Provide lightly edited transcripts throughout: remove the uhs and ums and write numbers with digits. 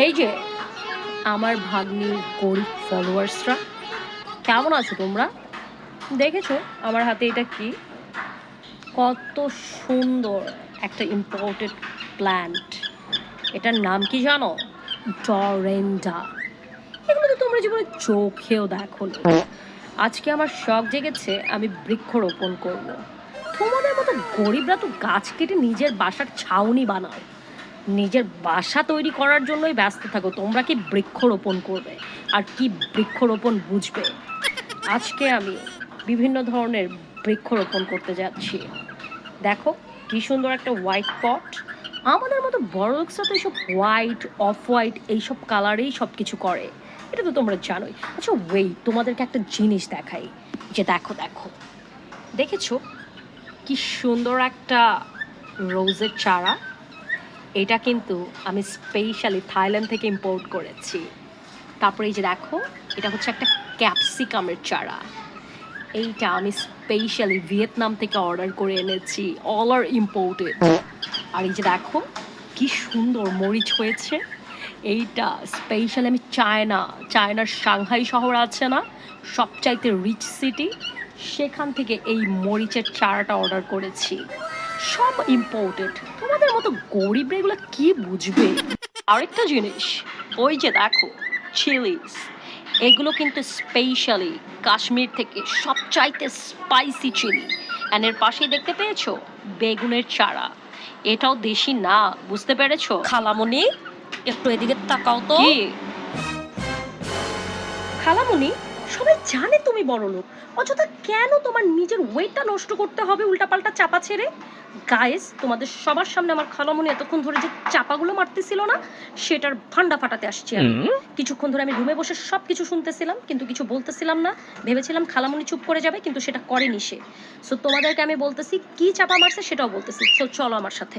এই যে আমার ভাগ্নির গরিব ফলোয়ার্সরা, কেমন আছো তোমরা? দেখেছো আমার হাতে এটা কি? কত সুন্দর একটা ইম্পোর্টেড প্ল্যান্ট। এটার নাম কি জানো? ডরেন্ডা। এগুলো তো তোমরা জীবনে চোখেও দেখোনি। আজকে আমার শখ জেগেছে, আমি বৃক্ষরোপণ করব। তোমাদের মতো গরিবরা তো গাছ কেটে নিজের বাসার ছাউনি বানাও, নিজের বাসা তৈরি করার জন্যই ব্যস্ত থাকো। তোমরা কি বৃক্ষরোপণ করবে আর কি বৃক্ষরোপণ বুঝবে? আজকে আমি বিভিন্ন ধরনের বৃক্ষরোপণ করতে যাচ্ছি। দেখো কি সুন্দর একটা হোয়াইট পট। আমাদের মতো বড় লোকসরা তো এইসব হোয়াইট, অফ হোয়াইট এইসব কালারেই সব কিছু করে, এটা তো তোমরা জানোই। আচ্ছা ওয়েট, তোমাদেরকে একটা জিনিস দেখাই। যে দেখো দেখো, দেখেছো কি সুন্দর একটা রোজের চারা? এটা কিন্তু আমি স্পেশালি থাইল্যান্ড থেকে ইম্পোর্ট করেছি। তারপরে এই যে দেখো, এটা হচ্ছে একটা ক্যাপসিকামের চারা। এইটা আমি স্পেশালি ভিয়েতনাম থেকে অর্ডার করে এনেছি, অল আর ইম্পোর্টেড। আর এই যে দেখো কি সুন্দর মরিচ হয়েছে। এইটা স্পেশালি আমি চায়নার সাংহাই শহর আছে না, সবচাইতে রিচ সিটি, সেখান থেকে এই মরিচের চারাটা অর্ডার করেছি। সব ইম্পোর্টেড। তোমাদের মতো গরিব এগুলো কি বুঝবে? আরেকটা জিনিস, ওই যে দেখো চিলিস, এগুলো কিন্তু স্পেশালি কাশ্মীর থেকে সবচাইতে স্পাইসি চিলি। অ্যান্ড এর পাশেই দেখতে পেয়েছো বেগুনের চারা, এটাও দেশি না, বুঝতে পেরেছো? খালামণি একটু এদিকে তাকাও তো। কি খালামণি, সবাই জানে তুমি বড় লোক, অযথা কেন তোমার নিজের ওয়েটটা নষ্ট করতে হবে উল্টাপাল্টা চাপা ছেড়ে? গাইস, তোমাদের সবার সামনে আমার খালামণি এতক্ষণ ধরে যে চাপাগুলো মারতেছিল না, সেটার ভান্ডা ফাটাতে আসছি আমি। কিছুক্ষণ ধরে আমি রুমে বসে সব কিছু শুনতেছিলাম, কিন্তু কিছু বলতেছিলাম না। ভেবেছিলাম খালামণি চুপ করে যাবে, কিন্তু সেটা করেনি সে। সো তোমাদেরকে আমি বলতেছি কি চাপা মারছে সেটাও বলতেছি। সো চলো আমার সাথে।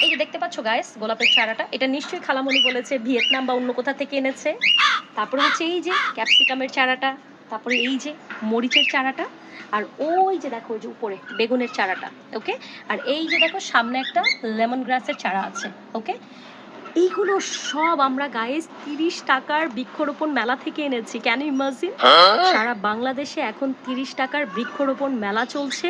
এই যে দেখতে পাচ্ছ গাইস, গোলাপের চারাটা, এটা নিশ্চয়ই খালামণি বলেছে ভিয়েতনাম বা অন্য কোথা থেকে এনেছে। তারপরে হচ্ছে এই যে ক্যাপসিকামের চারাটা, তারপরে এই যে মরিচের চারাটা, আর ওই যে দেখো ওই যে উপরে বেগুনের চারাটা। ওকে, আর এই যে দেখো সামনে একটা লেমন গ্রাসের চারা আছে। ওকে, এইগুলো সব আমরা গাইস 30 টাকার বৃক্ষরোপণ মেলা থেকে এনেছি। Can you imagine? সারা বাংলাদেশে এখন 30 টাকার বৃক্ষরোপণ মেলা চলছে।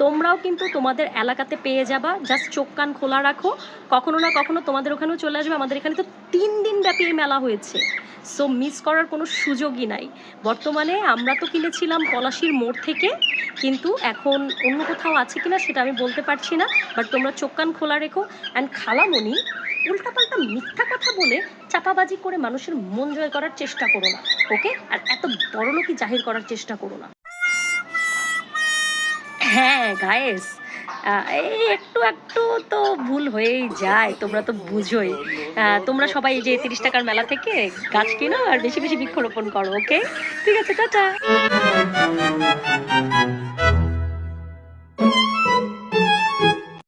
তোমরাও কিন্তু তোমাদের এলাকাতে পেয়ে যাবা, জাস্ট চোখ কান খোলা রাখো, কখনো না কখনো তোমাদের ওখানেও চলে আসবে। আমাদের এখানে তো 3 দিন ব্যাপী এই মেলা হয়েছে, সো মিস করার কোনো সুযোগই নাই। বর্তমানে আমরা তো কিনেছিলাম পলাশির মোড় থেকে, কিন্তু এখন অন্য কোথাও আছে কিনা সেটা আমি বলতে পারছি না। বাট তোমরা চোখ কান খোলা রেখো। অ্যান্ড খালামণি, উল্টাপাল্টা মিথ্যা কথা বলে চাপাবাজি করে মানুষের মন জয় করার চেষ্টা করো না। ওকে, আর এত বড়লোকই জাহির করার চেষ্টা করো না। হ্যাঁ গায়েস, এই একটু একটু তো ভুল হয়েই যায়, তোমরা তো বুঝোই। তোমরা সবাই এই যে 30 টাকার মেলা থেকে গাছ কিনো আর বেশি বেশি বৃক্ষরোপণ করো। ওকে, ঠিক আছে, টাটা।